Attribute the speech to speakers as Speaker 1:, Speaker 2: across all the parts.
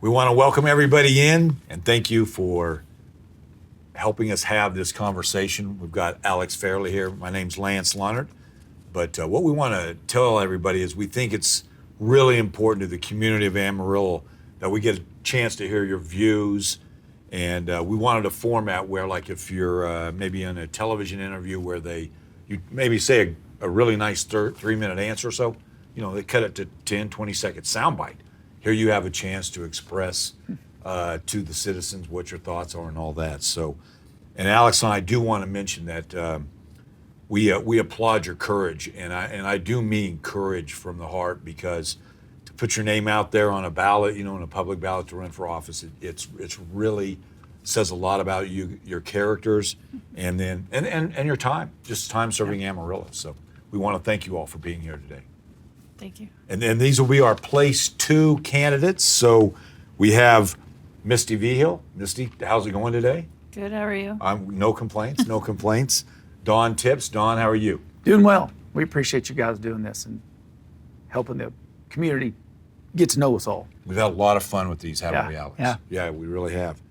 Speaker 1: We want to welcome everybody in and thank you for helping us have this conversation. We've got Alex Fairly here. My name's Lance Lahnert. But what we want to tell everybody is we think it's really important to the community of Amarillo that we get a chance to hear your views. And we wanted a format where, like, if you're maybe in a television interview where you maybe say a really nice 3-minute answer or so, they cut it to 10, 20-second soundbite. Here you have a chance to express to the citizens what your thoughts are and all that. So, and Alex and I do want to mention that we applaud your courage, and I do mean courage from the heart, because to put your name out there on a ballot, in a public ballot to run for office, it's really says a lot about you, your characters, and then and your time serving Amarillo. So we want to thank you all for being here today.
Speaker 2: Thank you.
Speaker 1: And then these will be our place 2 candidates. So we have Misty Vigil. Misty, how's it going today?
Speaker 2: Good. How are you?
Speaker 1: No complaints. No complaints. Dawn Tips. Dawn, how are you?
Speaker 3: Doing well. We appreciate you guys doing this and helping the community get to know us all.
Speaker 1: We've had a lot of fun with these, haven't we, Alex?
Speaker 3: Yeah,
Speaker 1: we really have.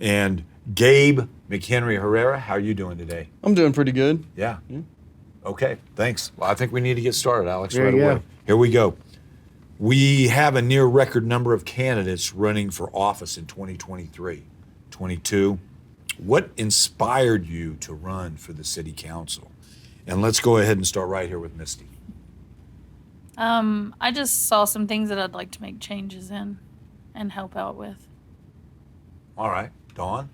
Speaker 1: And Gabe McHenry-Hererra, how are you doing today?
Speaker 4: I'm doing pretty good.
Speaker 1: Yeah. Okay, thanks. Well, I think we need to get started, Alex,
Speaker 3: There
Speaker 1: right
Speaker 3: you
Speaker 1: away.
Speaker 3: go.
Speaker 1: Here we go. We have a near record number of candidates running for office in 2023, 22. What inspired you to run for the city council? And let's go ahead and start right here with Misty.
Speaker 2: I just saw some things that I'd like to make changes in and help out with.
Speaker 1: All right, Dawn?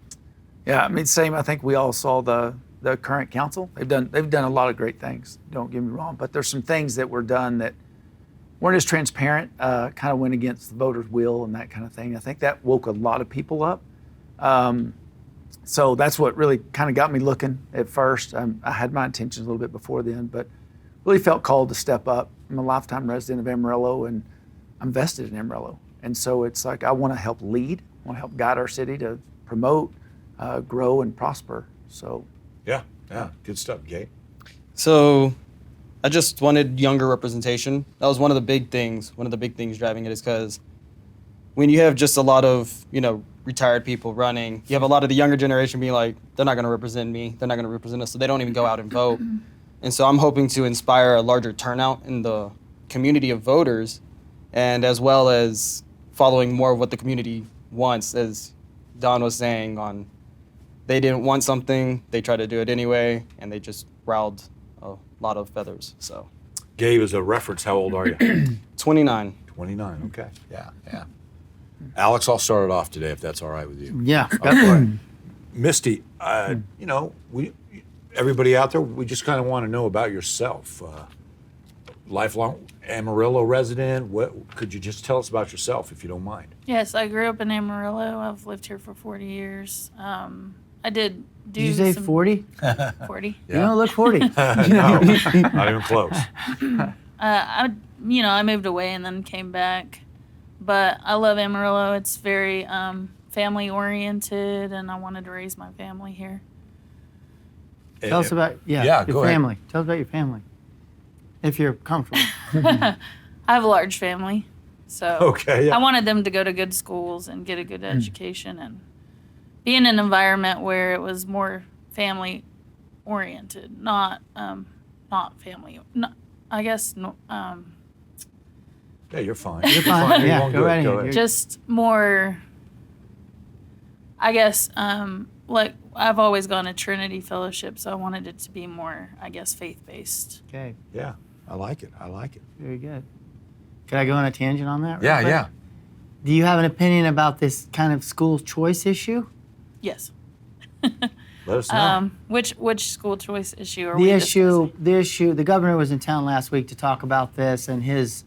Speaker 3: Yeah, same. I think we all saw the current council. They've done a lot of great things. Don't get me wrong, but there's some things that were done that weren't as transparent. Kind of went against the voters' will and that kind of thing. I think that woke a lot of people up. So that's what really kind of got me looking at first. I had my intentions a little bit before then, but really felt called to step up. I'm a lifetime resident of Amarillo, and I'm vested in Amarillo. And so it's like I want to help lead, I want to help guide our city to promote, grow, and prosper. So.
Speaker 1: Yeah, good stuff, Gabe.
Speaker 4: So I just wanted younger representation. That was one of the big things driving it, is because when you have just a lot of, retired people running, you have a lot of the younger generation being like, they're not going to represent me, they're not going to represent us, so they don't even go out and vote. And so I'm hoping to inspire a larger turnout in the community of voters, and as well as following more of what the community wants, as Don was saying, on they didn't want something, they tried to do it anyway, and they just riled a lot of feathers. So,
Speaker 1: Gabe, as a reference, how old are you?
Speaker 4: 29.
Speaker 1: 29, okay. Yeah. Alex, I'll start it off today, if that's all right with you.
Speaker 3: Yeah.
Speaker 1: Misty, everybody out there, we just kind of want to know about yourself. Lifelong Amarillo resident. What could you just tell us about yourself, if you don't mind?
Speaker 2: Yes, I grew up in Amarillo. I've lived here for 40 years. I did do.
Speaker 5: Did you say 40?
Speaker 2: 40.
Speaker 1: Yeah.
Speaker 5: You don't look 40.
Speaker 1: No, not even close.
Speaker 2: I moved away and then came back, but I love Amarillo. It's very family oriented, and I wanted to raise my family here.
Speaker 5: Tell us about your
Speaker 1: go ahead.
Speaker 5: family. Tell us about your family, if you're comfortable.
Speaker 2: I have a large family, so
Speaker 1: Okay, yeah.
Speaker 2: I wanted them to go to good schools and get a good education and be in an environment where it was more family oriented, not family. I guess no.
Speaker 1: Yeah, you're fine.
Speaker 5: You're fine.
Speaker 1: You're
Speaker 5: Yeah,
Speaker 1: going
Speaker 5: go
Speaker 1: good.
Speaker 5: right
Speaker 1: Go
Speaker 5: ahead.
Speaker 1: ahead.
Speaker 2: Just more, I guess, like I've always gone to Trinity Fellowship, so I wanted it to be more, I guess, faith-based.
Speaker 5: Okay,
Speaker 1: Yeah, I like it.
Speaker 5: very good. Could I go on a tangent on that? real
Speaker 1: Yeah,
Speaker 5: quick?
Speaker 1: yeah.
Speaker 5: Do you have an opinion about this kind of school choice issue?
Speaker 2: Yes.
Speaker 1: Let us know.
Speaker 2: Which school choice issue are
Speaker 5: The
Speaker 2: we
Speaker 5: issue,
Speaker 2: discussing?
Speaker 5: the governor was in town last week to talk about this, and his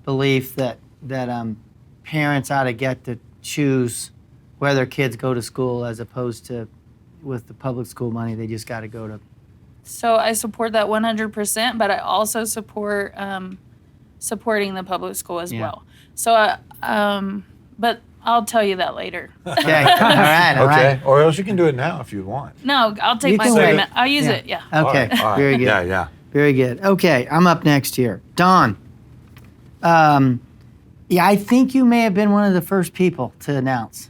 Speaker 5: belief that parents ought to get to choose where their kids go to school, as opposed to with the public school money, they just got to go to.
Speaker 2: So I support that 100%, but I also support supporting the public school as
Speaker 5: Yeah.
Speaker 2: well. So, but I'll tell you that later.
Speaker 5: Okay, all right.
Speaker 1: Okay, or else you can do it now if you want.
Speaker 2: No, I'll take
Speaker 5: You
Speaker 2: my
Speaker 5: can
Speaker 2: time.
Speaker 5: wait.
Speaker 2: I'll use
Speaker 5: Yeah.
Speaker 2: it. Yeah.
Speaker 5: Okay,
Speaker 1: All right, all right.
Speaker 5: very good.
Speaker 1: Yeah.
Speaker 5: Very good. Okay, I'm up next here. Dawn, Yeah, I think you may have been one of the first people to announce.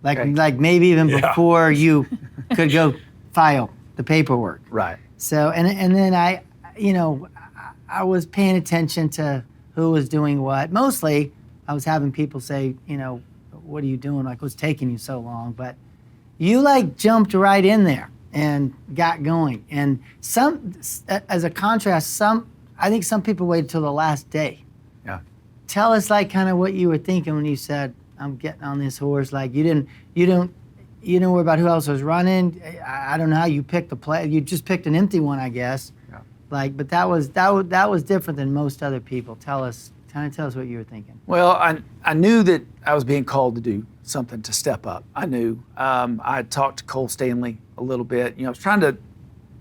Speaker 3: Okay.
Speaker 5: Like maybe even
Speaker 1: Yeah.
Speaker 5: before you could go file the paperwork.
Speaker 3: Right.
Speaker 5: So, and then I was paying attention to who was doing what. Mostly, I was having people say, what are you doing? Like, what's taking you so long? But you jumped right in there and got going. And as a contrast, I think some people waited till the last day.
Speaker 3: Yeah.
Speaker 5: Tell us kind of what you were thinking when you said, I'm getting on this horse. Like you didn't worry about who else was running. I don't know how you picked the play. You just picked an empty one, I guess.
Speaker 3: Yeah.
Speaker 5: But that was different than most other people. Tell us what you were thinking.
Speaker 3: Well, I knew that I was being called to do something to step up. I knew. I had talked to Cole Stanley a little bit. I was trying to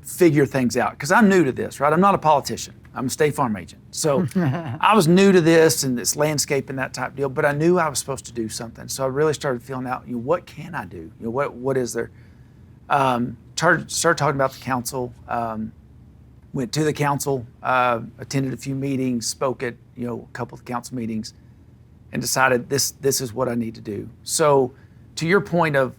Speaker 3: figure things out because I'm new to this, right? I'm not a politician. I'm a State Farm agent. So I was new to this and this landscape and that type deal, but I knew I was supposed to do something. So I really started feeling out, what can I do? What is there? Started talking about the council. Went to the council, attended a few meetings, spoke at a couple of council meetings, and decided this is what I need to do. So, to your point of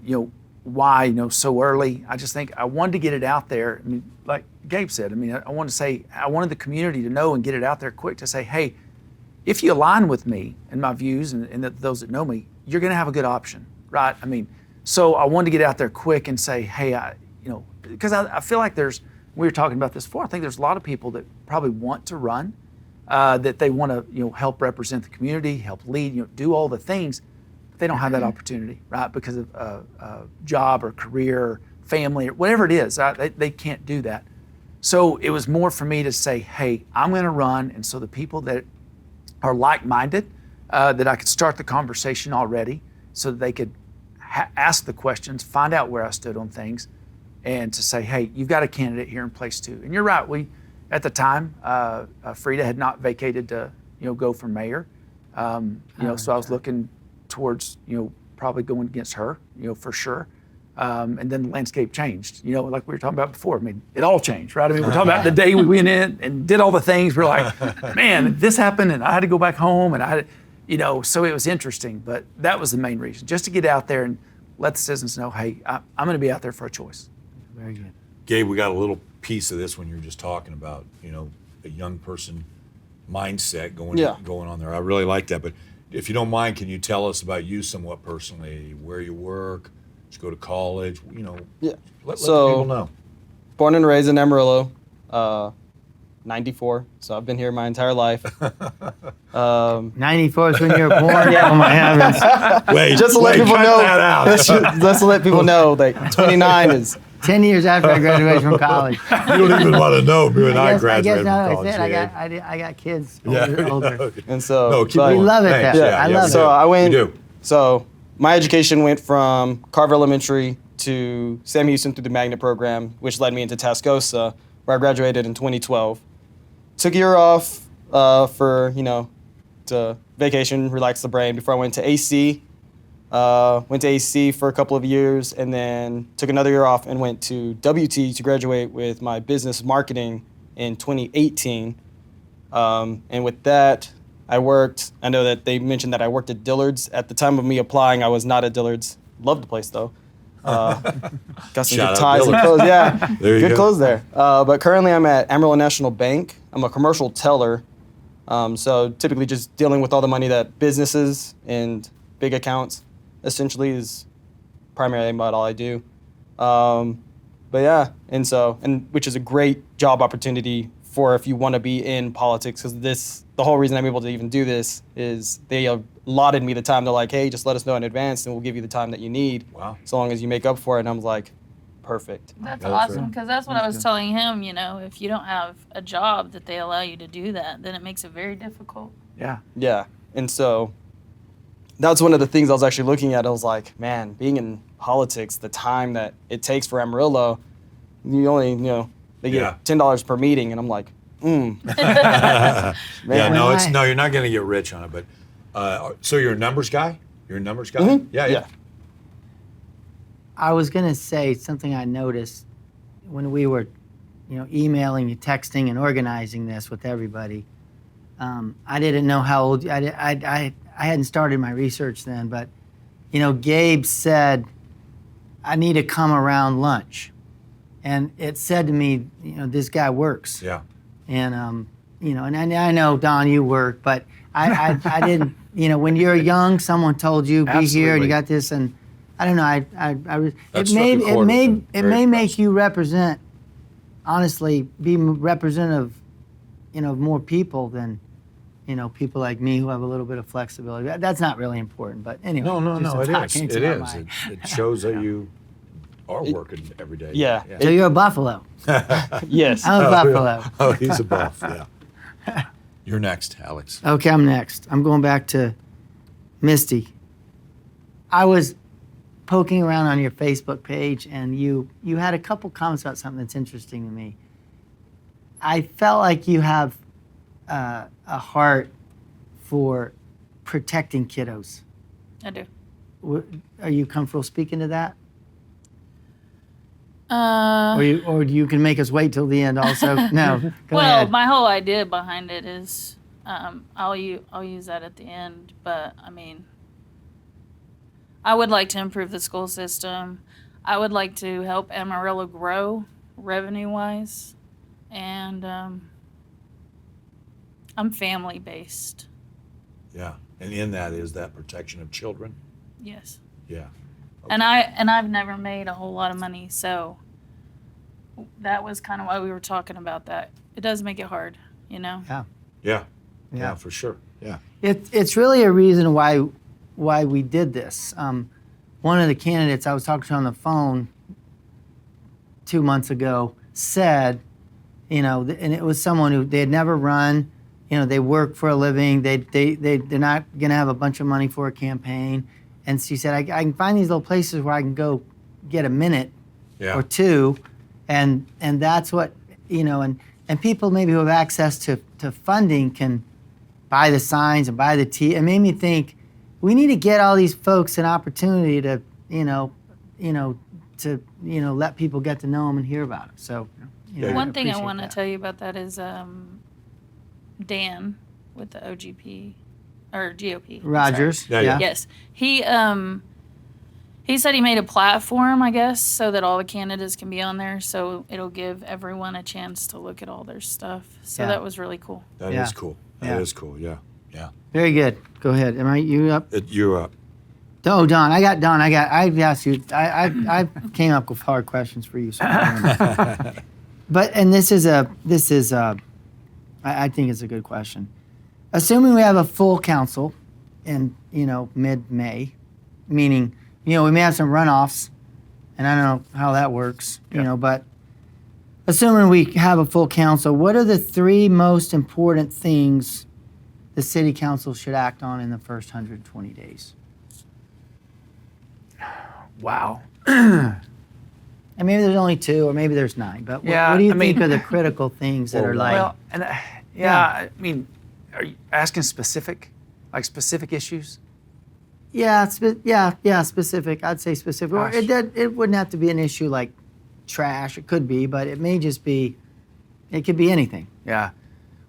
Speaker 3: why so early, I just think I wanted to get it out there. I mean, like Gabe said, I wanted to say I wanted the community to know and get it out there quick to say, hey, if you align with me and my views and those that know me, you're going to have a good option, right? So I wanted to get out there quick and say, hey, because I feel like we were talking about this before. I think there's a lot of people that probably want to run, that they want to, help represent the community, help lead, do all the things. But they don't have that opportunity, right? Because of job or career, or family, or whatever it is. They can't do that. So it was more for me to say, hey, I'm going to run, and so the people that are like-minded, that I could start the conversation already, so that they could ask the questions, find out where I stood on things. And to say, hey, you've got a candidate here in place too. And you're right. We, at the time, Frida had not vacated to, go for mayor. So I was looking towards, probably going against her, for sure. And then the landscape changed. Like we were talking about before. It all changed, right? We're talking about the day we went in and did all the things. We're like, man, this happened, and I had to go back home, and so it was interesting. But that was the main reason, just to get out there and let the citizens know, hey, I'm going to be out there for a choice.
Speaker 5: Very good.
Speaker 1: Gabe, we got a little piece of this when you were just talking about, a young person mindset going on there. I really like that. But if you don't mind, can you tell us about you somewhat personally, where you work, did you go to college,
Speaker 4: Yeah.
Speaker 1: Let the people know.
Speaker 4: Born and raised in Amarillo, 94. So I've been here my entire life.
Speaker 5: 94 is when you were born. Yeah. Oh my heavens.
Speaker 1: Wait,
Speaker 4: just to let people
Speaker 1: cut
Speaker 4: know.
Speaker 1: that out.
Speaker 4: Just to let people know that 29 is
Speaker 5: 10 years after I graduated from college.
Speaker 1: You don't even want to know me when I
Speaker 5: I
Speaker 1: graduated
Speaker 5: guess now
Speaker 1: from
Speaker 5: that
Speaker 1: college.
Speaker 5: I said, I got kids older.
Speaker 4: and so
Speaker 1: No, keep
Speaker 4: but-
Speaker 1: going.
Speaker 5: We love it
Speaker 1: Thanks.
Speaker 5: there. I love
Speaker 1: we
Speaker 5: it.
Speaker 4: So
Speaker 1: do.
Speaker 4: I went.
Speaker 1: We do.
Speaker 4: So my education went from Carver Elementary to Sam Houston through the magnet program, which led me into Tascosa, where I graduated in 2012. Took a year off for to vacation, relax the brain before I went to AC. Went to AC for a couple of years, and then took another year off and went to WT to graduate with my business marketing in 2018. And with that, I know that they mentioned that I worked at Dillard's. At the time of me applying, I was not at Dillard's. Loved the place, though. Got some
Speaker 1: Shout out
Speaker 4: good ties and
Speaker 1: Dillard's.
Speaker 4: clothes. Yeah,
Speaker 1: There you
Speaker 4: good
Speaker 1: go.
Speaker 4: clothes there. But currently, I'm at Amarillo National Bank. I'm a commercial teller. So typically just dealing with all the money that businesses and big accounts essentially is primarily about all I do. But yeah, and which is a great job opportunity for if you want to be in politics, because the whole reason I'm able to even do this is they allotted me the time. They're like, hey, just let us know in advance and we'll give you the time that you need.
Speaker 1: Wow.
Speaker 4: So long as you make up for it. And I'm like, perfect.
Speaker 2: That's
Speaker 1: Yeah, that's
Speaker 2: awesome,
Speaker 1: right.
Speaker 2: because that's what I was telling him. If you don't have a job that they allow you to do that, then it makes it very difficult.
Speaker 3: Yeah.
Speaker 4: Yeah. And so that's one of the things I was actually looking at. I was like, man, being in politics, the time that it takes for Amarillo, you only, they get
Speaker 1: Yeah.
Speaker 4: $10 per meeting. And I'm like, man.
Speaker 1: Yeah, no,
Speaker 5: Right.
Speaker 1: you're not going to get rich on it. But so you're a numbers guy? You're a numbers guy?
Speaker 4: Mhm.
Speaker 1: Yeah.
Speaker 5: I was going to say something I noticed when we were, emailing and texting and organizing this with everybody. I didn't know how old I I hadn't started my research then, but Gabe said, I need to come around lunch. And it said to me, this guy works.
Speaker 1: Yeah.
Speaker 5: And, and I know, Don, you work, but I didn't, when you're young, someone told you, be here, and
Speaker 1: Absolutely.
Speaker 5: you got this, and I don't know,
Speaker 1: That struck a chord with him.
Speaker 5: it
Speaker 1: Very
Speaker 5: may make
Speaker 1: impressed.
Speaker 5: you represent, honestly, be representative, of more people than, people like me who have a little bit of flexibility. That's not really important, but anyway.
Speaker 1: No,
Speaker 5: just
Speaker 1: it
Speaker 5: talking
Speaker 1: is.
Speaker 5: to
Speaker 1: It
Speaker 5: my
Speaker 1: is.
Speaker 5: mind.
Speaker 1: It shows that you are working every day.
Speaker 4: Yeah.
Speaker 5: So you're a buffalo.
Speaker 4: Yes.
Speaker 5: I'm a buffalo.
Speaker 1: Oh, he's a buff. Yeah. You're next, Alex.
Speaker 5: Okay, I'm next. I'm going back to Misty. I was poking around on your Facebook page, and you had a couple comments about something that's interesting to me. I felt like you have a heart for protecting kiddos.
Speaker 2: I do.
Speaker 5: Are you comfortable speaking to that?
Speaker 2: Uh,
Speaker 5: Or you can make us wait till the end also? No, go
Speaker 2: well,
Speaker 5: ahead.
Speaker 2: my whole idea behind it is I'll use that at the end, but I mean, I would like to improve the school system. I would like to help Amarillo grow revenue-wise, and I'm family-based.
Speaker 1: Yeah. And in that is that protection of children.
Speaker 2: Yes.
Speaker 1: Yeah.
Speaker 2: And I've never made a whole lot of money, so that was kind of why we were talking about that. It does make it hard,
Speaker 1: Yeah.
Speaker 5: Yeah.
Speaker 1: Yeah, for sure. Yeah.
Speaker 5: It's really a reason why we did this. One of the candidates I was talking to on the phone 2 months ago said, and it was someone who they had never run. They work for a living. They're not going to have a bunch of money for a campaign. And she said, I can find these little places where I can go get a minute
Speaker 1: Yeah.
Speaker 5: or two, and that's what, and people maybe who have access to funding can buy the signs and buy the tea. It made me think we need to get all these folks an opportunity to, let people get to know them and hear about them. So,
Speaker 1: Yeah,
Speaker 2: One thing I
Speaker 5: appreciate
Speaker 2: want to
Speaker 5: that.
Speaker 2: tell you about that is Dan with the OGP or GOP. I'm
Speaker 5: Rogers,
Speaker 2: sorry.
Speaker 1: Yeah.
Speaker 2: Yes, he said he made a platform, I guess, so that all the candidates can be on there. So it'll give everyone a chance to look at all their stuff. So
Speaker 5: Yeah.
Speaker 2: that was really cool.
Speaker 1: That
Speaker 5: Yeah.
Speaker 1: is cool. That
Speaker 5: Yeah.
Speaker 1: is cool. Yeah. Yeah.
Speaker 5: Very good. Go ahead. You up?
Speaker 1: You're up.
Speaker 5: Oh, Don, I asked you. I came up with hard questions for you. So but this is I think it's a good question. Assuming we have a full council in mid-May, meaning we may have some runoffs, and I don't know how that works. But assuming we have a full council, what are the 3 most important things the city council should act on in the first 120 days?
Speaker 3: Wow.
Speaker 5: And maybe there's only 2, or maybe there's 9. But
Speaker 3: Yeah,
Speaker 5: what do you
Speaker 3: I mean-
Speaker 5: think are the critical things that are like?
Speaker 3: Well, and I mean, are you asking specific issues?
Speaker 5: Yeah, specific. I'd say specific. Or
Speaker 3: Gosh.
Speaker 5: it wouldn't have to be an issue like trash. It could be, but it may just be. It could be anything.
Speaker 3: Yeah.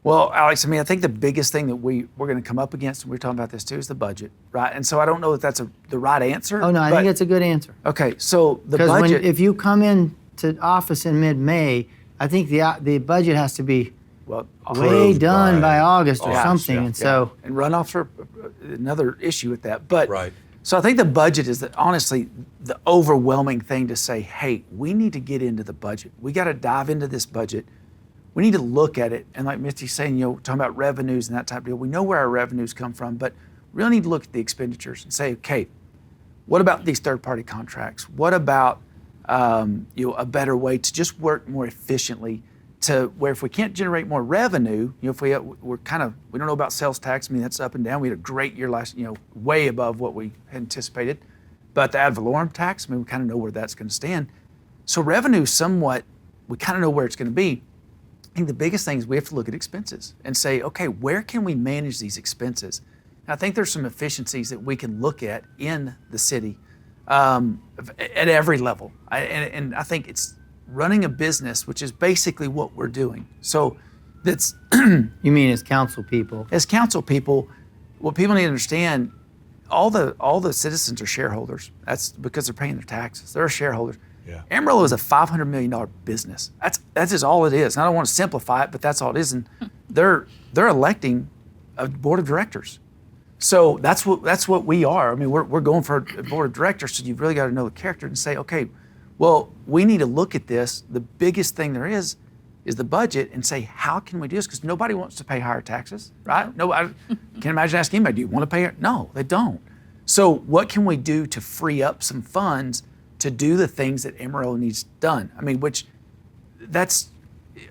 Speaker 3: Well, Alex, I mean, I think the biggest thing that we're going to come up against, and we're talking about this too, is the budget, right? And so I don't know if that's the right answer.
Speaker 5: Oh no, I think it's a good answer.
Speaker 3: Okay, so the
Speaker 5: Because
Speaker 3: budget.
Speaker 5: if you come in to office in mid-May, I think the budget has to be
Speaker 3: well,
Speaker 5: way
Speaker 1: Approved
Speaker 5: done by
Speaker 1: by
Speaker 5: August or
Speaker 1: August,
Speaker 5: something.
Speaker 1: yeah.
Speaker 5: And so
Speaker 3: and runoffs are another issue with that. But
Speaker 1: Right.
Speaker 3: So I think the budget is honestly the overwhelming thing to say, hey, we need to get into the budget. We got to dive into this budget. We need to look at it. And like Misty's saying, talking about revenues and that type of deal, we know where our revenues come from, but we really need to look at the expenditures and say, okay, what about these third-party contracts? What about a better way to just work more efficiently to where if we can't generate more revenue, if we don't know about sales tax. I mean, that's up and down. We had a great year last, way above what we had anticipated. But the ad valorem tax, I mean, we kind of know where that's going to stand. So revenue, somewhat, we kind of know where it's going to be. I think the biggest thing is we have to look at expenses and say, okay, where can we manage these expenses? And I think there's some efficiencies that we can look at in the city at every level. And I think it's running a business, which is basically what we're doing. So that's
Speaker 5: you mean as council people?
Speaker 3: as council people, what people need to understand, all the citizens are shareholders. That's because they're paying their taxes. They're shareholders.
Speaker 1: Yeah.
Speaker 3: Amarillo is a $500 million business. That's just all it is. And I don't want to simplify it, but that's all it is. And they're electing a board of directors. So that's what we are. I mean, we're going for a board of directors. So you've really got to know the character and say, okay, well, we need to look at this. The biggest thing there is the budget, and say, how can we do this? Because nobody wants to pay higher taxes, right? No, I can't imagine asking anybody, do you want to pay? No, they don't. So what can we do to free up some funds to do the things that Amarillo needs done? I mean, which that's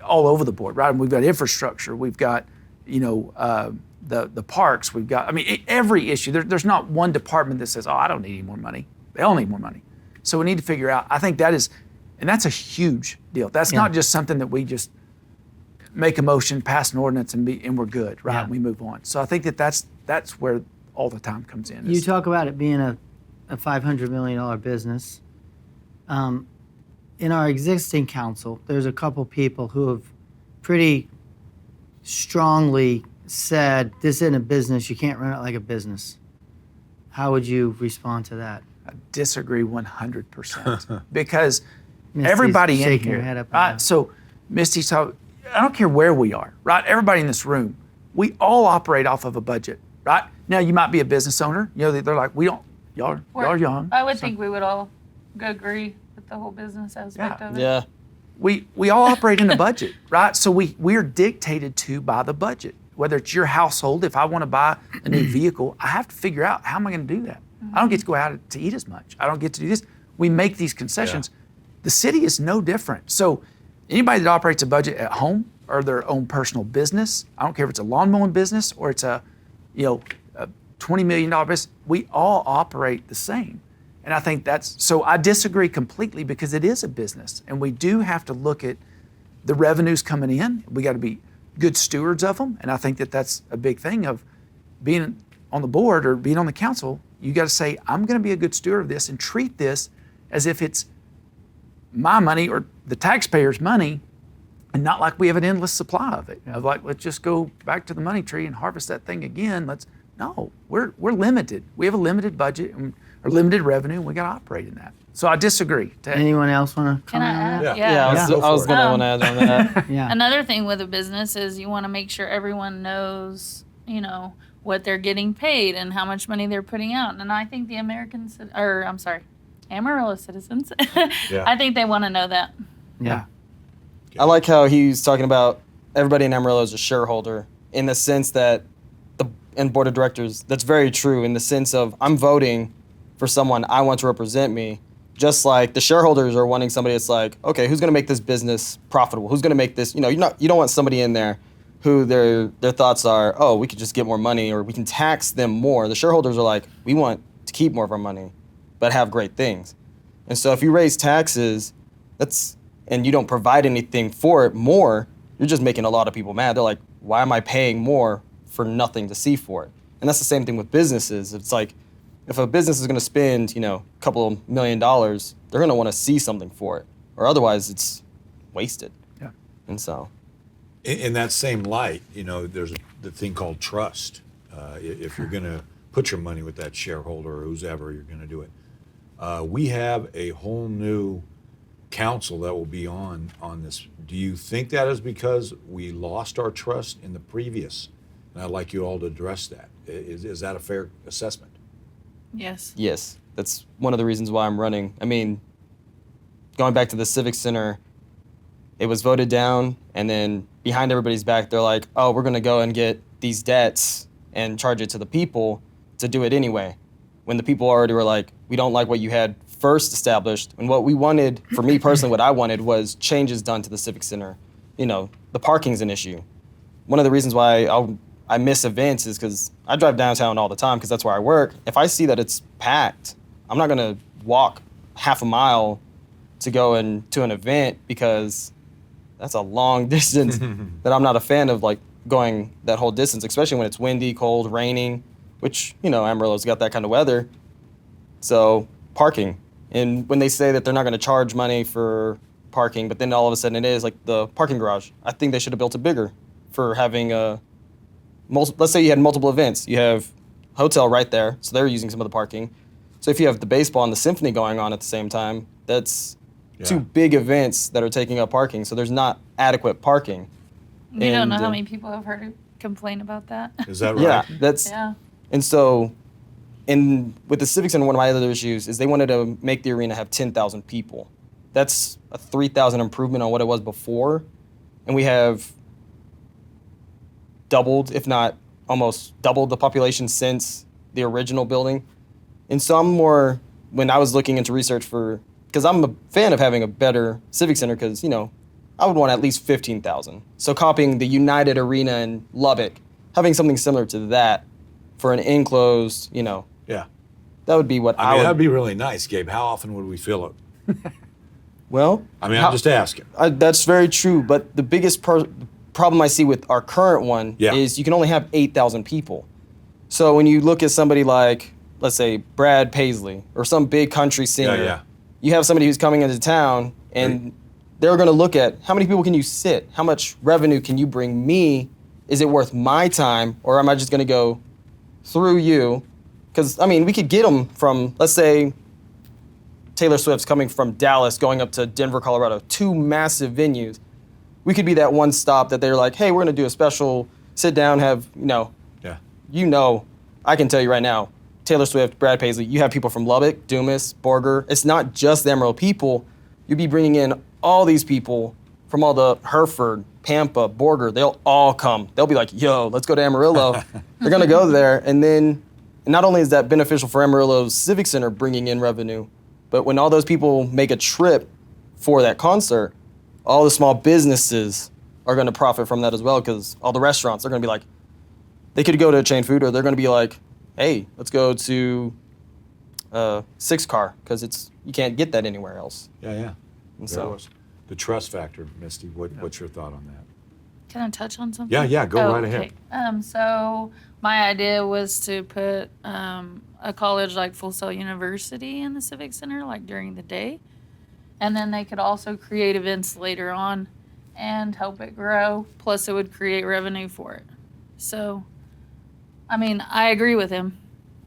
Speaker 3: all over the board, right? We've got infrastructure, we've got, the parks, we've got, I mean, every issue. There's not one department that says, oh, I don't need any more money. They all need more money. So we need to figure out, I think that is, and that's a huge deal. That's not just something that we just make a motion, pass an ordinance, and we're good, right? And we move on. So I think that's where all the time comes in.
Speaker 5: You talk about it being a $500 million business. In our existing council, there's a couple people who have pretty strongly said, this isn't a business, you can't run it like a business. How would you respond to that?
Speaker 3: I disagree 100% because
Speaker 5: Misty's
Speaker 3: everybody in
Speaker 5: shaking
Speaker 3: here,
Speaker 5: her head up and
Speaker 3: right?
Speaker 5: down.
Speaker 3: So Misty's talking, I don't care where we are, right? Everybody in this room, we all operate off of a budget, right? Now you might be a business owner, they're like, we don't, y'all are young.
Speaker 2: I would think we would all agree with the whole business aspect of it.
Speaker 4: Yeah.
Speaker 3: We all operate in a budget, right? So we are dictated to by the budget. Whether it's your household, if I want to buy a new vehicle, I have to figure out, how am I going to do that? I don't get to go out to eat as much. I don't get to do this. We make these concessions.
Speaker 1: Yeah.
Speaker 3: The city is no different. So anybody that operates a budget at home or their own personal business, I don't care if it's a lawn mowing business or it's a $20 million business, we all operate the same. And I think so I disagree completely because it is a business. And we do have to look at the revenues coming in. We got to be good stewards of them. And I think that's a big thing of being on the board or being on the council. You got to say, I'm going to be a good steward of this and treat this as if it's my money or the taxpayers' money, and not like we have an endless supply of it. Of like, let's just go back to the money tree and harvest that thing again. No, we're limited. We have a limited budget or limited revenue, and we got to operate in that. So I disagree.
Speaker 5: Anyone else want to
Speaker 2: Can I
Speaker 5: comment on that?
Speaker 2: add?
Speaker 1: Yeah.
Speaker 4: I was going to add on that.
Speaker 5: Yeah.
Speaker 2: Another thing with a business is you want to make sure everyone knows, what they're getting paid and how much money they're putting out. And I think the Amarillo citizens,
Speaker 1: Yeah.
Speaker 2: I think they want to know that.
Speaker 5: Yeah.
Speaker 4: I like how he's talking about everybody in Amarillo is a shareholder in the sense that and board of directors, that's very true in the sense of I'm voting for someone I want to represent me, just like the shareholders are wanting somebody that's like, okay, who's going to make this business profitable? Who's going to make this, you don't want somebody in there who their thoughts are, oh, we could just get more money or we can tax them more. The shareholders are like, we want to keep more of our money, but have great things. And so if you raise taxes, and you don't provide anything for it more, you're just making a lot of people mad. They're like, why am I paying more for nothing to see for it? And that's the same thing with businesses. It's like, if a business is going to spend, a couple of $1 million, they're going to want to see something for it, or otherwise it's wasted.
Speaker 3: Yeah.
Speaker 4: And so,
Speaker 1: In that same light, there's the thing called trust. If you're going to put your money with that shareholder or whoever you're going to do it, we have a whole new council that will be on this. Do you think that is because we lost our trust in the previous? And I'd like you all to address that. Is that a fair assessment?
Speaker 2: Yes.
Speaker 4: yes, that's one of the reasons why I'm running. I mean, going back to the Civic Center, it was voted down, and then behind everybody's back, they're like, oh, we're going to go and get these debts and charge it to the people to do it anyway. When the people already were like, we don't like what you had first established. And what we wanted, for me personally, what I wanted was changes done to the Civic Center. The parking's an issue. One of the reasons why I miss events is because I drive downtown all the time because that's where I work. If I see that it's packed, I'm not going to walk half a mile to go to an event because that's a long distance that I'm not a fan of, like going that whole distance, especially when it's windy, cold, raining, which, Amarillo's got that kind of weather. So parking. And when they say that they're not going to charge money for parking, but then all of a sudden it is, like the parking garage, I think they should have built it bigger for having let's say you had multiple events. You have hotel right there, so they're using some of the parking. So if you have the baseball and the symphony going on at the same time, that's two big events that are taking up parking. So there's not adequate parking.
Speaker 2: You don't know how many people have heard complain about that.
Speaker 1: Is that right?
Speaker 4: Yeah, that's
Speaker 2: Yeah.
Speaker 4: and so. And with the Civic Center, one of my other issues is they wanted to make the arena have 10,000 people. That's a 3,000 improvement on what it was before. And we have doubled, if not almost doubled the population since the original building. And so when I was looking into research because I'm a fan of having a better Civic Center because, I would want at least 15,000. So copying the United Arena in Lubbock, having something similar to that for an enclosed,
Speaker 1: Yeah.
Speaker 4: that would be what
Speaker 1: I mean,
Speaker 4: would.
Speaker 1: that'd be really nice, Gabe. How often would we fill it?
Speaker 4: Well,
Speaker 1: I mean, I'm just asking.
Speaker 4: That's very true. But the biggest problem I see with our current one is you can only have 8,000 people. So when you look at somebody like, let's say, Brad Paisley or some big country singer, you have somebody who's coming into town and they're going to look at how many people can you sit? How much revenue can you bring me? Is it worth my time, or am I just going to go through you? Because, we could get them from, let's say, Taylor Swift's coming from Dallas going up to Denver, Colorado, 2 massive venues. We could be that one stop that they're like, hey, we're going to do a special sit down, have, I can tell you right now, Taylor Swift, Brad Paisley, you have people from Lubbock, Dumas, Borger. It's not just the Amarillo people. You'd be bringing in all these people from all the Hereford, Pampa, Borger. They'll all come. They'll be like, yo, let's go to Amarillo. They're going to go there. And then not only is that beneficial for Amarillo's Civic Center bringing in revenue, but when all those people make a trip for that concert, all the small businesses are going to profit from that as well, because all the restaurants are going to be like, they could go to a chain food, or they're going to be like, hey, let's go to Six Car, because you can't get that anywhere else.
Speaker 1: Yeah.
Speaker 4: And so
Speaker 1: the trust factor, Misty, what's your thought on that?
Speaker 2: Can I touch on something?
Speaker 1: Yeah, go right ahead.
Speaker 2: So my idea was to put a college like Full Sail University in the Civic Center, like during the day. And then they could also create events later on and help it grow. Plus, it would create revenue for it. So, I agree with him,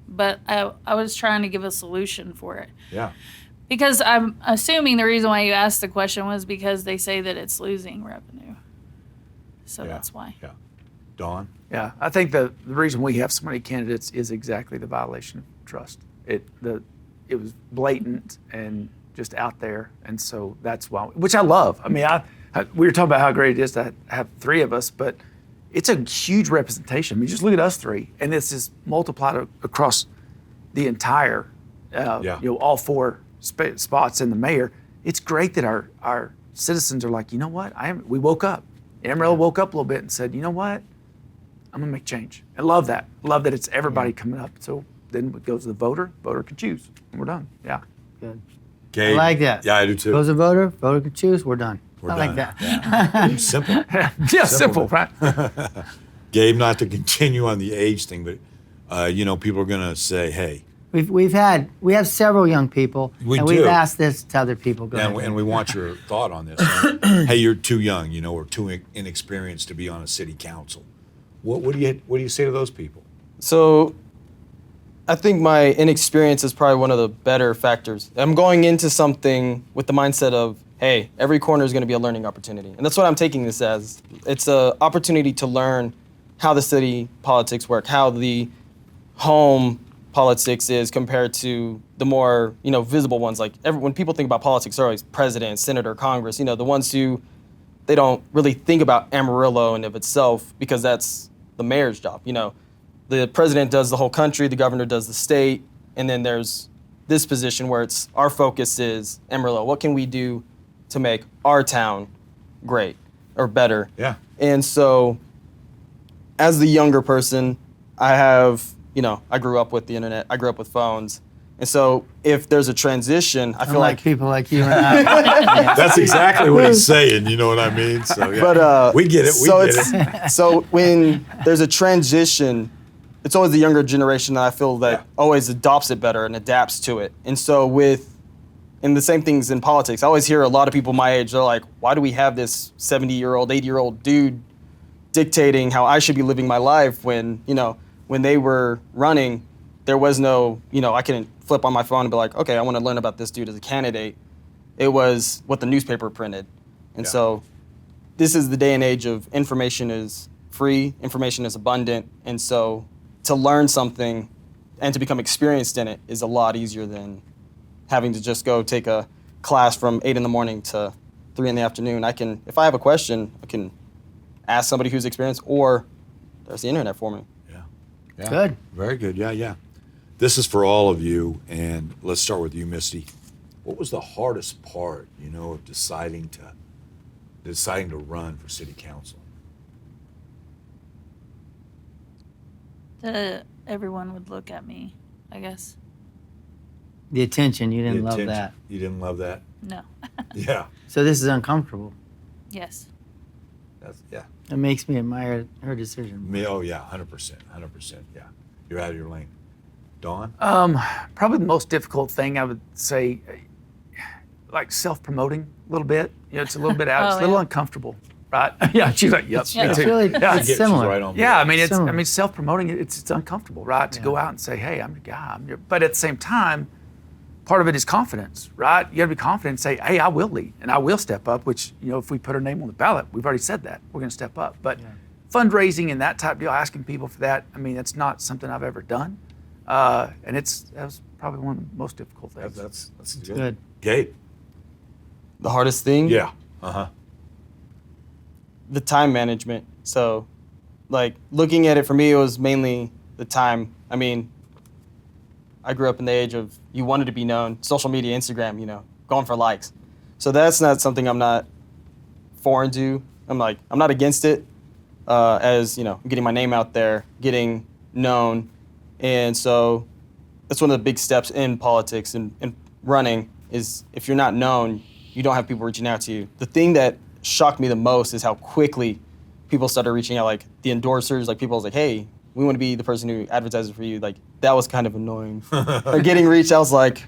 Speaker 2: but I was trying to give a solution for it.
Speaker 1: Yeah.
Speaker 2: Because I'm assuming the reason why you asked the question was because they say that it's losing revenue. So that's why.
Speaker 1: Yeah. Dawn?
Speaker 3: Yeah, I think the reason we have so many candidates is exactly the violation of trust. It was blatant and just out there, and so that's why, which I love. We were talking about how great it is to have 3 of us, but it's a huge representation. Just look at us 3, and this is multiplied across the entire, all 4 spots in the mayor. It's great that our citizens are like, you know what? We woke up. Amarillo woke up a little bit and said, you know what? I'm gonna make change. I love that. Love that it's everybody coming up. So then it goes to the voter. Voter can choose. And we're done. Yeah.
Speaker 5: Good.
Speaker 1: Gabe?
Speaker 5: I like that.
Speaker 1: Yeah, I do too.
Speaker 5: Goes a voter can choose, we're done.
Speaker 1: We're
Speaker 5: I
Speaker 1: done.
Speaker 5: like that.
Speaker 1: Yeah. Simple.
Speaker 3: Yeah, simple, right?
Speaker 1: Gabe, not to continue on the age thing, but people are gonna say, hey.
Speaker 5: We have several young people,
Speaker 1: We
Speaker 5: and
Speaker 1: do.
Speaker 5: we've asked this to other people. Go ahead.
Speaker 1: And we want your thought on this. Hey, you're too young, or too inexperienced to be on a city council. What do you say to those people?
Speaker 4: So I think my inexperience is probably one of the better factors. I'm going into something with the mindset of, hey, every corner is going to be a learning opportunity. And that's what I'm taking this as. It's an opportunity to learn how the city politics work, how the home politics is compared to the more, visible ones. Like when people think about politics, they're always president, senator, Congress, the ones who they don't really think about Amarillo in of itself, because that's the mayor's job. The president does the whole country, the governor does the state, and then there's this position where our focus is Amarillo. What can we do to make our town great or better?
Speaker 1: Yeah.
Speaker 4: And so as the younger person, I grew up with the internet, I grew up with phones. And so if there's a transition, I feel like
Speaker 5: people like you and I.
Speaker 1: That's exactly what he's saying. You know what I mean? So yeah.
Speaker 4: But
Speaker 1: we get it.
Speaker 4: So when there's a transition, it's always the younger generation that I feel that always adopts it better and adapts to it. And so and the same things in politics. I always hear a lot of people my age, they're like, why do we have this 70-year-old, 80-year-old dude dictating how I should be living my life when, when they were running, there was no, I couldn't flip on my phone and be like, okay, I want to learn about this dude as a candidate. It was what the newspaper printed. And
Speaker 1: Yeah.
Speaker 4: so this is the day and age of information is free, information is abundant. And so to learn something and to become experienced in it is a lot easier than having to just go take a class from 8 a.m. to 3 p.m. If I have a question, I can ask somebody who's experienced, or there's the internet for me.
Speaker 1: Yeah.
Speaker 5: Good.
Speaker 1: Very good. Yeah. This is for all of you, and let's start with you, Misty. What was the hardest part, of deciding to run for city council?
Speaker 2: Everyone would look at me, I guess.
Speaker 5: The attention, you didn't
Speaker 1: The
Speaker 5: love
Speaker 1: attention.
Speaker 5: that.
Speaker 1: You didn't love that?
Speaker 2: No.
Speaker 1: Yeah.
Speaker 5: So this is uncomfortable.
Speaker 2: Yes.
Speaker 1: Yeah.
Speaker 5: It makes me admire her decision.
Speaker 1: Oh, yeah, 100%. Yeah. You're out of your lane. Dawn?
Speaker 3: Probably the most difficult thing I would say, like self-promoting a little bit. It's a little bit out. It's a little
Speaker 2: yeah.
Speaker 3: uncomfortable, right? Yeah, she's like, yep.
Speaker 2: Yeah.
Speaker 3: me
Speaker 5: It's
Speaker 3: too.
Speaker 5: really
Speaker 3: Yeah.
Speaker 5: it's
Speaker 1: She's
Speaker 5: similar.
Speaker 1: right on board.
Speaker 3: Yeah,
Speaker 5: Similar.
Speaker 3: self-promoting, it's uncomfortable, right? To go out and say, hey, I'm the guy. But at the same time, part of it is confidence, right? You got to be confident and say, hey, I will lead and I will step up, which, if we put our name on the ballot, we've already said that. We're going to step up. But fundraising and that type of deal, asking people for that, that's not something I've ever done. And that was probably one of the most difficult things.
Speaker 1: That's
Speaker 5: Good.
Speaker 1: Gabe?
Speaker 4: The hardest thing?
Speaker 1: Yeah. Uh-huh.
Speaker 4: The time management. So, looking at it for me, it was mainly the time. I grew up in the age of you wanted to be known, social media, Instagram, going for likes. So that's not something I'm not foreign to. I'm not against it, as, getting my name out there, getting known. And so that's one of the big steps in politics and running is if you're not known, you don't have people reaching out to you. The thing that shocked me the most is how quickly people started reaching out, like the endorsers, people was like, hey, we want to be the person who advertises for you. That was kind of annoying. Or getting reached, I was like,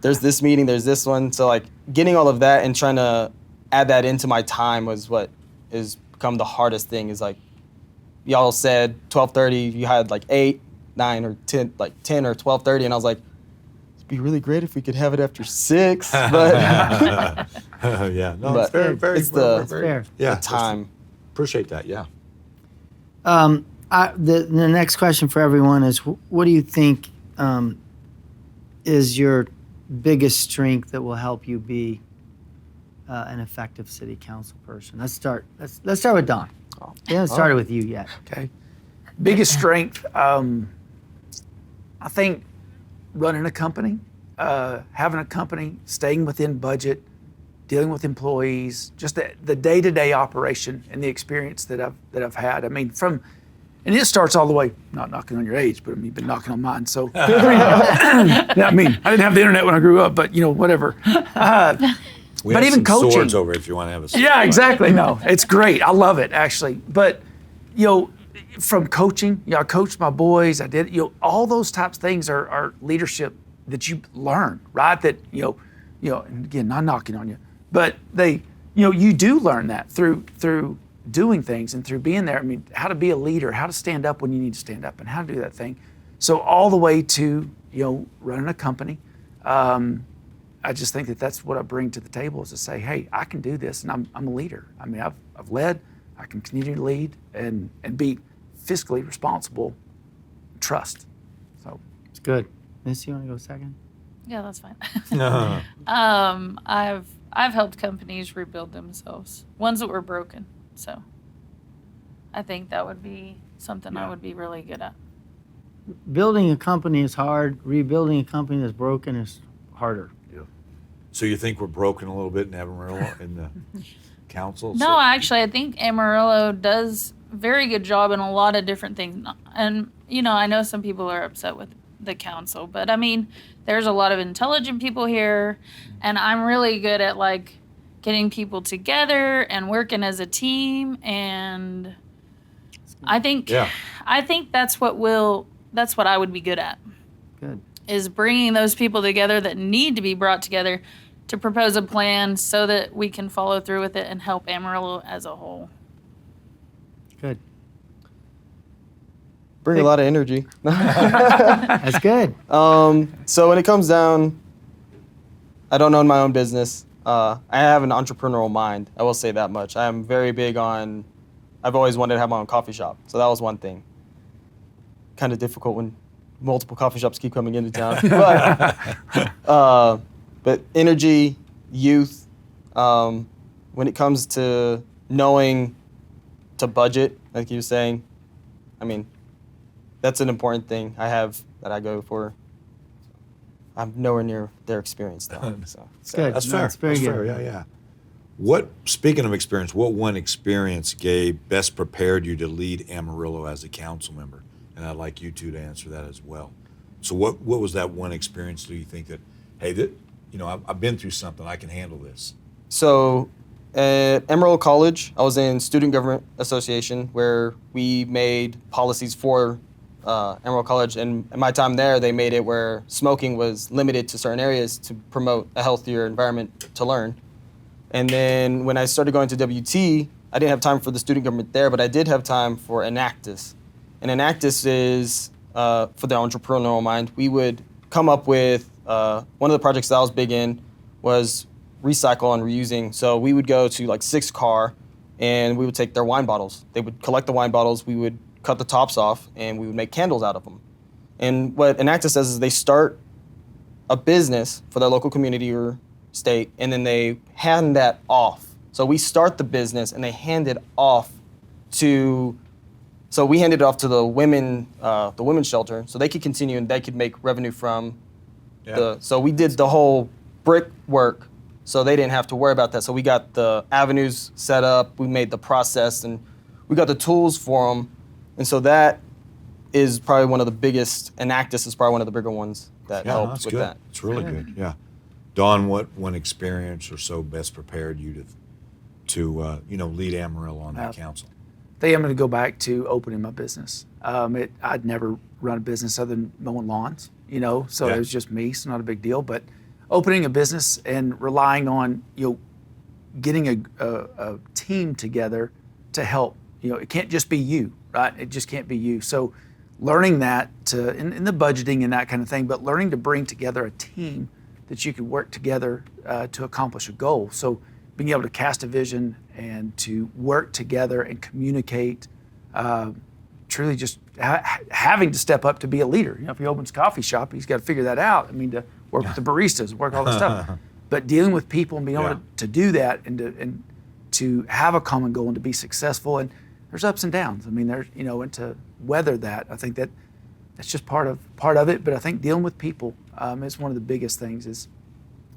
Speaker 4: there's this meeting, there's this one. So getting all of that and trying to add that into my time was what has become the hardest thing is y'all said 12:30, you had 8, 9 or 10, 10 or 12:30. And I was like, it'd be really great if we could have it after 6. But
Speaker 1: Yeah. No,
Speaker 4: But
Speaker 1: it's very, very,
Speaker 4: it's
Speaker 1: very,
Speaker 4: the-
Speaker 1: very,
Speaker 5: fair.
Speaker 1: yeah,
Speaker 4: the time.
Speaker 1: Appreciate that. Yeah.
Speaker 5: The next question for everyone is, what do you think is your biggest strength that will help you be an effective city council person? Let's start with Don. We haven't started with you yet.
Speaker 3: Okay. Biggest strength, I think running a company, having a company, staying within budget, dealing with employees, just the day-to-day operation and the experience that I've had. And it starts all the way, not knocking on your age, but you've been knocking on mine. So, I didn't have the internet when I grew up, but whatever.
Speaker 1: We
Speaker 3: But
Speaker 1: have
Speaker 3: even
Speaker 1: some
Speaker 3: coaching.
Speaker 1: swords over if you want to have a sword
Speaker 3: Yeah,
Speaker 1: fight.
Speaker 3: exactly. No, it's great. I love it actually. But from coaching, I coached my boys. I did. All those types of things are leadership that you learn, right? That and again, not knocking on you, but you do learn that through doing things and through being there. How to be a leader, how to stand up when you need to stand up, and how to do that thing. So all the way to running a company. I just think that that's what I bring to the table is to say, hey, I can do this, and I'm a leader. I've led. I can continue to lead and be fiscally responsible. Trust. So
Speaker 5: It's good. Missy, you want to go second?
Speaker 2: Yeah, that's fine.
Speaker 1: Uh-huh.
Speaker 2: I've helped companies rebuild themselves, ones that were broken. So I think that would be something I would be really good at.
Speaker 5: Building a company is hard. Rebuilding a company that's broken is harder.
Speaker 1: So you think we're broken a little bit in Amarillo in the council?
Speaker 2: No, actually, I think Amarillo does a very good job in a lot of different things. And, I know some people are upset with the council, but there's a lot of intelligent people here, and I'm really good at getting people together and working as a team. And I think that's what I would be good at.
Speaker 5: Good.
Speaker 2: Is bringing those people together that need to be brought together to propose a plan so that we can follow through with it and help Amarillo as a whole.
Speaker 5: Good.
Speaker 4: Bring a lot of energy.
Speaker 5: That's good.
Speaker 4: So when it comes down, I don't own my own business. I have an entrepreneurial mind. I will say that much. I'm very big on, I've always wanted to have my own coffee shop. So that was one thing. Kind of difficult when multiple coffee shops keep coming into town. But energy, youth, when it comes to knowing to budget, like you were saying, I mean, that's an important thing I have that I go for. I'm nowhere near their experience though. So.
Speaker 5: It's good.
Speaker 1: That's
Speaker 5: No,
Speaker 1: fair.
Speaker 5: it's very
Speaker 1: That's
Speaker 5: good.
Speaker 1: fair. Yeah. Speaking of experience, what one experience, Gabe, best prepared you to lead Amarillo as a council member? And I'd like you two to answer that as well. So what was that one experience do you think that, hey, I've been through something, I can handle this?
Speaker 4: So at Amarillo College, I was in Student Government Association where we made policies for Amarillo College. And in my time there, they made it where smoking was limited to certain areas to promote a healthier environment to learn. And then when I started going to WT, I didn't have time for the student government there, but I did have time for Enactus. And Enactus is, for the entrepreneurial mind, we would come up with, one of the projects that I was big in was recycle and reusing. So we would go to like 6 Car and we would take their wine bottles. They would collect the wine bottles, we would cut the tops off, and we would make candles out of them. And what Enactus says is they start a business for their local community or state, and then they hand that off. So we start the business and they hand it off so we handed it off to the women's shelter, so they could continue and they could make revenue from so we did the whole brick work, so they didn't have to worry about that. So we got the avenues set up, we made the process, and we got the tools for them. And so that is probably one of the biggest, Enactus is probably one of the bigger ones that helped
Speaker 1: that's
Speaker 4: with
Speaker 1: good.
Speaker 4: that.
Speaker 1: It's really good. Yeah. Dawn, what one experience or so best prepared you to lead Amarillo on that council?
Speaker 3: I think I'm going to go back to opening my business. I'd never run a business other than mowing lawns, so it was just me, so not a big deal. But opening a business and relying on, getting a team together to help. It can't just be you, right? It just can't be you. So learning that in the budgeting and that kind of thing, but learning to bring together a team that you could work together to accomplish a goal. So being able to cast a vision and to work together and communicate, truly just having to step up to be a leader. If he opens a coffee shop, he's got to figure that out. To work with the baristas, work all that stuff. But dealing with people and being able to do that and to have a common goal and to be successful. And there's ups and downs. There's, and to weather that, I think that's just part of it. But I think dealing with people is one of the biggest things.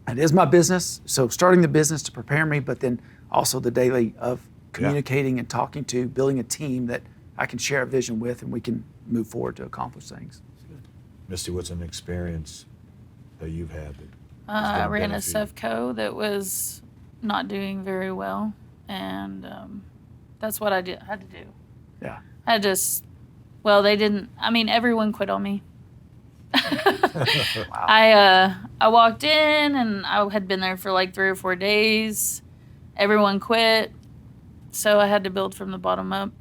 Speaker 3: It is my business, so starting the business to prepare me, but then also the daily of communicating and talking to, building a team that I can share a vision with, and we can move forward to accomplish things.
Speaker 1: Misty, what's an experience that you've had?
Speaker 2: I ran a Sefco that was not doing very well, and that's what I had to do.
Speaker 3: Yeah.
Speaker 2: They didn't. Everyone quit on me.
Speaker 3: Wow.
Speaker 2: I walked in and I had been there for like 3 or 4 days. Everyone quit, so I had to build from the bottom up.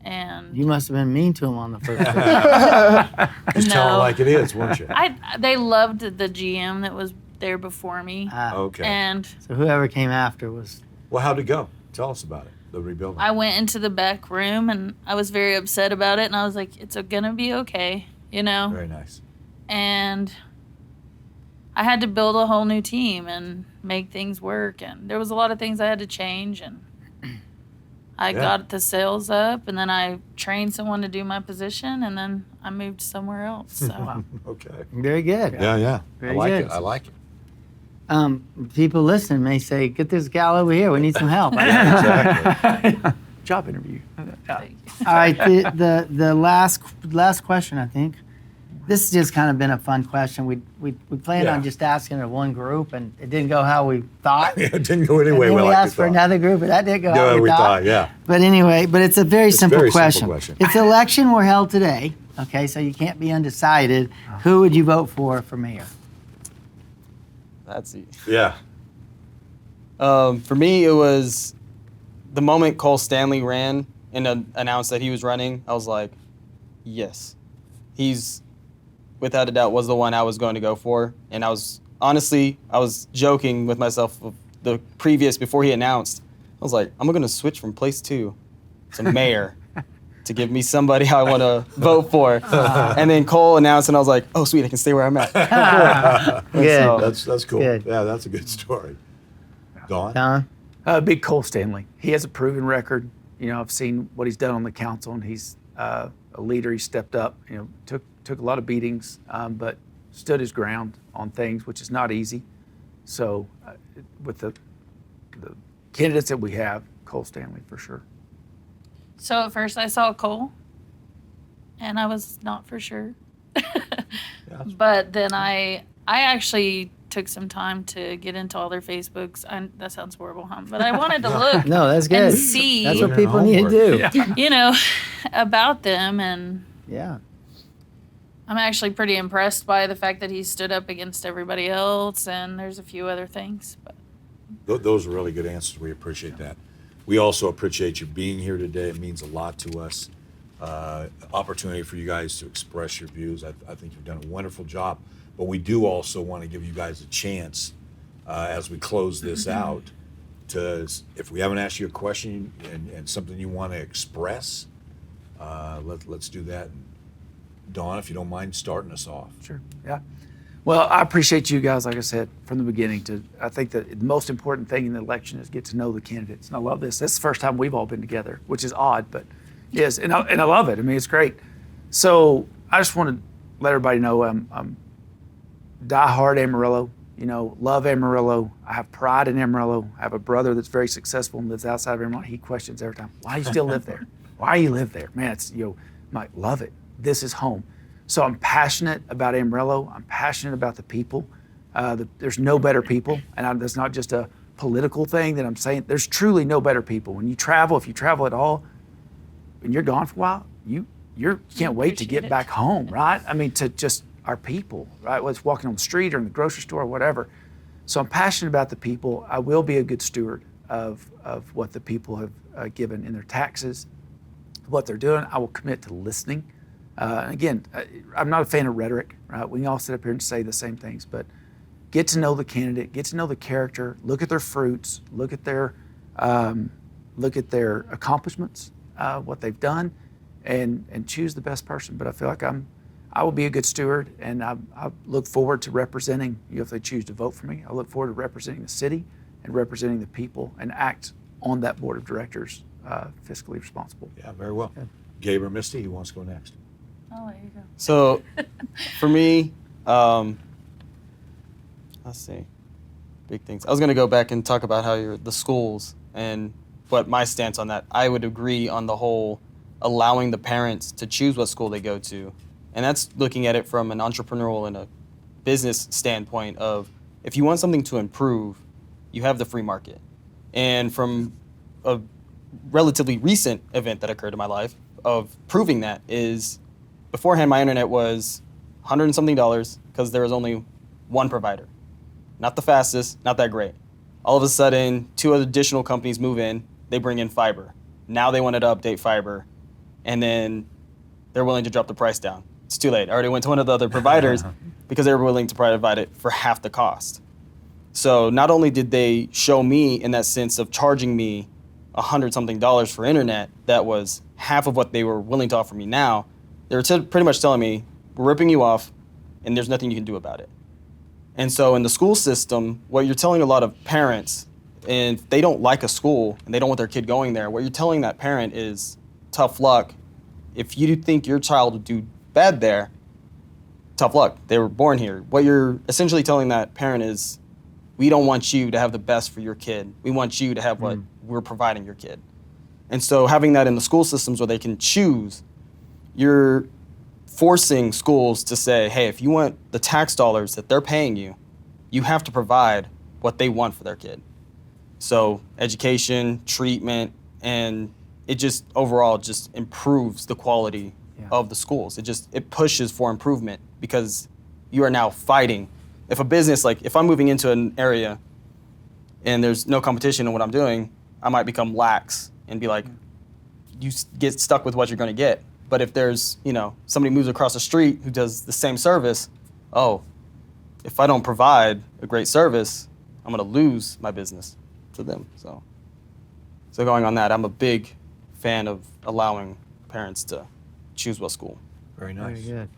Speaker 2: And
Speaker 5: You must have been mean to him on the first day.
Speaker 1: Just tell it like it is, weren't you?
Speaker 2: They loved the GM that was there before me,
Speaker 1: Okay.
Speaker 2: and
Speaker 5: So whoever came after was...
Speaker 1: Well, how'd it go? Tell us about it, the rebuilding.
Speaker 2: I went into the back room and I was very upset about it, and I was like, "It's gonna be okay,"
Speaker 1: Very nice.
Speaker 2: And I had to build a whole new team and make things work, and there was a lot of things I had to change, and I got the sales up, and then I trained someone to do my position, and then I moved somewhere else. So
Speaker 1: Okay.
Speaker 5: Very good.
Speaker 1: Yeah.
Speaker 5: Very
Speaker 1: I like
Speaker 5: good.
Speaker 1: it. I like it.
Speaker 5: People listening may say, "Get this gal over here. We need some help."
Speaker 1: Exactly.
Speaker 3: Job interview.
Speaker 2: thank you.
Speaker 5: All right, the last question, I think. This has just kind of been a fun question. We planned on just asking it one group, and it didn't go how we thought.
Speaker 1: It didn't go any
Speaker 5: And
Speaker 1: way
Speaker 5: then
Speaker 1: well.
Speaker 5: we
Speaker 1: like
Speaker 5: asked for another group, and that didn't go how we thought.
Speaker 1: Yeah.
Speaker 5: But anyway, it's a very simple
Speaker 1: very simple
Speaker 5: question.
Speaker 1: question.
Speaker 5: If the election were held today, okay, so you can't be undecided, who would you vote for mayor?
Speaker 4: That's easy.
Speaker 1: Yeah.
Speaker 4: For me, it was the moment Cole Stanley ran and announced that he was running. I was like, Yes. He's, without a doubt, was the one I was going to go for. And I was joking with myself before he announced. I was like, I'm going to switch from place 2 to mayor to give me somebody I want to vote for. And then Cole announced, and I was like, oh, sweet, I can stay where I'm at.
Speaker 5: Good.
Speaker 1: That's cool.
Speaker 5: Good.
Speaker 1: Yeah, that's a good story. Dawn?
Speaker 5: Don?
Speaker 3: Big Cole Stanley. He has a proven record. I've seen what he's done on the council, and he's a leader. He stepped up. Took a lot of beatings, but stood his ground on things, which is not easy. So, with the candidates that we have, Cole Stanley for sure.
Speaker 2: So at first I saw Cole, and I was not for sure. But then I actually took some time to get into all their Facebooks. That sounds horrible, huh? But I wanted to look
Speaker 5: No, that's good.
Speaker 2: and see,
Speaker 5: That's what people need to do.
Speaker 3: Yeah.
Speaker 2: about them. And
Speaker 5: Yeah.
Speaker 2: I'm actually pretty impressed by the fact that he stood up against everybody else. And there's a few other things. But
Speaker 1: Those are really good answers. We appreciate that. We also appreciate you being here today. It means a lot to us. Opportunity for you guys to express your views. I think you've done a wonderful job. But we do also want to give you guys a chance as we close this out if we haven't asked you a question and something you want to express, let's do that. Dawn, if you don't mind starting us off.
Speaker 3: Sure. Yeah. Well, I appreciate you guys, like I said, from the beginning. I think that the most important thing in the election is get to know the candidates. And I love this. This is the first time we've all been together, which is odd, but yes, and I love it. I mean, it's great. So I just want to let everybody know I'm diehard Amarillo. Love Amarillo. I have pride in Amarillo. I have a brother that's very successful and lives outside of Amarillo. He questions every time, why do you still live there? Why do you live there? Man, I'm like, love it. This is home. So I'm passionate about Amarillo. I'm passionate about the people. There's no better people, and that's not just a political thing that I'm saying. There's truly no better people. When you travel, if you travel at all, and you're gone for a while, you can't wait to get
Speaker 2: Appreciate it.
Speaker 3: back home, right? I mean, to just our people, right? Whether it's walking on the street or in the grocery store or whatever. So I'm passionate about the people. I will be a good steward of what the people have given in their taxes, what they're doing. I will commit to listening. Again, I'm not a fan of rhetoric, right? We can all sit up here and say the same things, but get to know the candidate, get to know the character, look at their fruits, look at their accomplishments, what they've done, and choose the best person. But I feel like I will be a good steward, and I look forward to representing you if they choose to vote for me. I look forward to representing the city and representing the people and act on that board of directors fiscally responsible.
Speaker 1: Yeah, very well. Gabriel, Misty, who wants to go next?
Speaker 2: oh, there you go.
Speaker 4: So, for me, let's see, big things. I was going to go back and talk about how the schools and what my stance on that. I would agree on the whole allowing the parents to choose what school they go to. And that's looking at it from an entrepreneurial and a business standpoint of if you want something to improve, you have the free market. And from a relatively recent event that occurred in my life of proving that is beforehand my internet was $100 and something because there was only one provider. Not the fastest, not that great. All of a sudden, 2 additional companies move in, they bring in fiber. Now they wanted to update fiber, and then they're willing to drop the price down. It's too late. I already went to one of the other providers because they were willing to provide it for half the cost. So not only did they show me in that sense of charging me $100 something for internet that was half of what they were willing to offer me now, they were pretty much telling me, we're ripping you off and there's nothing you can do about it. And so in the school system, what you're telling a lot of parents, and if they don't like a school and they don't want their kid going there, what you're telling that parent is tough luck. If you think your child would do bad there, tough luck. They were born here. What you're essentially telling that parent is, we don't want you to have the best for your kid. We want you to have what we're providing your kid. And so having that in the school systems where they can choose, you're forcing schools to say, hey, if you want the tax dollars that they're paying you, you have to provide what they want for their kid. So education, treatment, and it just overall just improves the quality of the schools. It pushes for improvement because you are now fighting. If a business, like if I'm moving into an area and there's no competition in what I'm doing, I might become lax and be like, you get stuck with what you're going to get. But if there's, somebody moves across the street who does the same service, if I don't provide a great service, I'm going to lose my business to them. So going on that, I'm a big fan of allowing parents to choose what school.
Speaker 1: Very nice.
Speaker 5: Very good.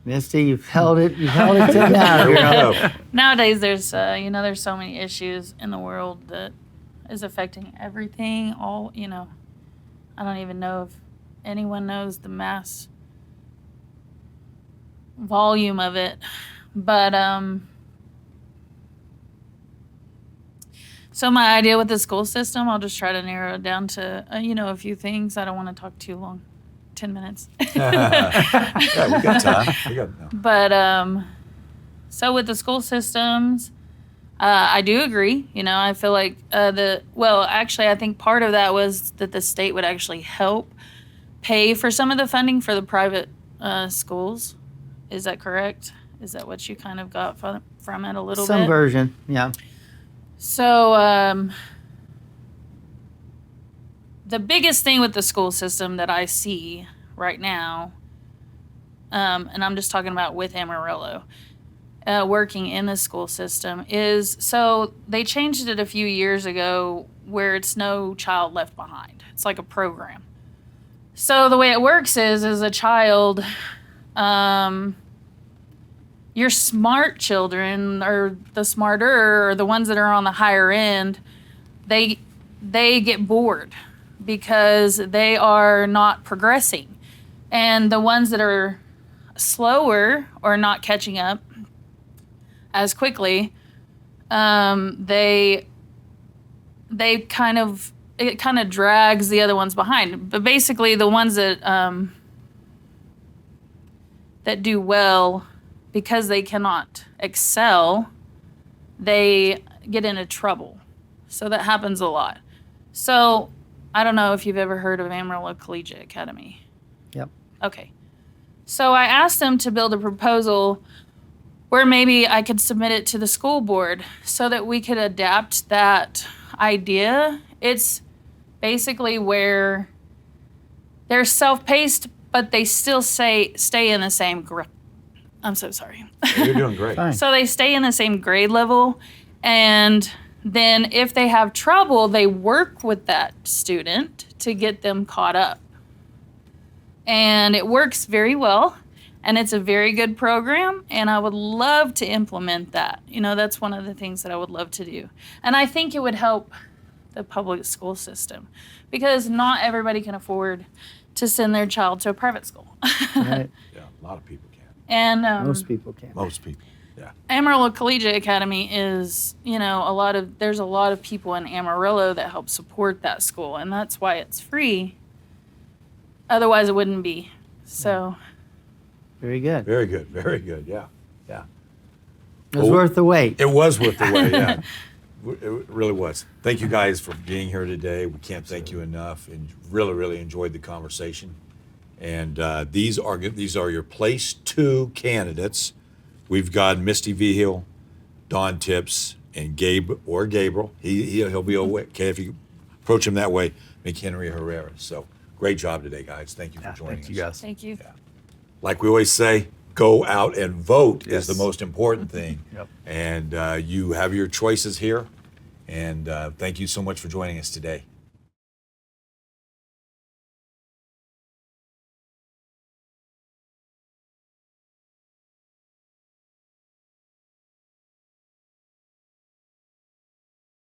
Speaker 5: Misty, you've held it to now.
Speaker 1: There we
Speaker 5: girl.
Speaker 1: go.
Speaker 2: Nowadays, there's there's so many issues in the world that is affecting everything. I don't even know if anyone knows the mass volume of it, but so my idea with the school system, I'll just try to narrow it down to a few things. I don't want to talk too long. 10 minutes.
Speaker 1: Yeah, we got time. No.
Speaker 2: But so with the school systems, I do agree. I feel like I think part of that was that the state would actually help pay for some of the funding for the private schools. Is that correct? Is that what you kind of got from it a little bit?
Speaker 5: Some version, yeah.
Speaker 2: So the biggest thing with the school system that I see right now, and I'm just talking about with Amarillo, working in the school system, is so they changed it a few years ago where it's no child left behind. It's like a program. So the way it works is as a child, your smart children or the smarter or the ones that are on the higher end, they get bored because they are not progressing. And the ones that are slower or not catching up as quickly, it kind of drags the other ones behind. But basically the ones that do well, because they cannot excel, they get into trouble. So that happens a lot. So I don't know if you've ever heard of Amarillo Collegiate Academy.
Speaker 5: Yep.
Speaker 2: Okay. So I asked them to build a proposal where maybe I could submit it to the school board so that we could adapt that idea. It's basically where they're self-paced, but they still stay in the same I'm so sorry.
Speaker 1: You're doing great.
Speaker 5: Fine.
Speaker 2: So they stay in the same grade level, and then if they have trouble, they work with that student to get them caught up. And it works very well, and it's a very good program, and I would love to implement that. That's one of the things that I would love to do. And I think it would help the public school system because not everybody can afford to send their child to a private school.
Speaker 5: Right.
Speaker 1: Yeah, a lot of people can.
Speaker 2: And
Speaker 5: Most people can.
Speaker 1: Most people. Yeah.
Speaker 2: Amarillo Collegiate Academy is, there's a lot of people in Amarillo that help support that school, and that's why it's free. Otherwise, it wouldn't be. So,
Speaker 5: Very good.
Speaker 1: Very good. Very good. Yeah. Yeah.
Speaker 5: It was worth the wait.
Speaker 1: It was worth the wait. Yeah. It really was. Thank you guys for being here today. We can't thank you enough, and really, really enjoyed the conversation. And these are your place 2 candidates. We've got Misty Vigil, Don Tips, and Gabriel. He'll be okay if you approach him that way. McHenry-Hererra. So great job today, guys. Thank you for joining us.
Speaker 3: Thank you, guys.
Speaker 2: thank you.
Speaker 1: Yeah. Like we always say, go out and vote is
Speaker 3: Yes.
Speaker 1: the most important thing.
Speaker 3: Yep.
Speaker 1: And you have your choices here. And thank you so much for joining us today.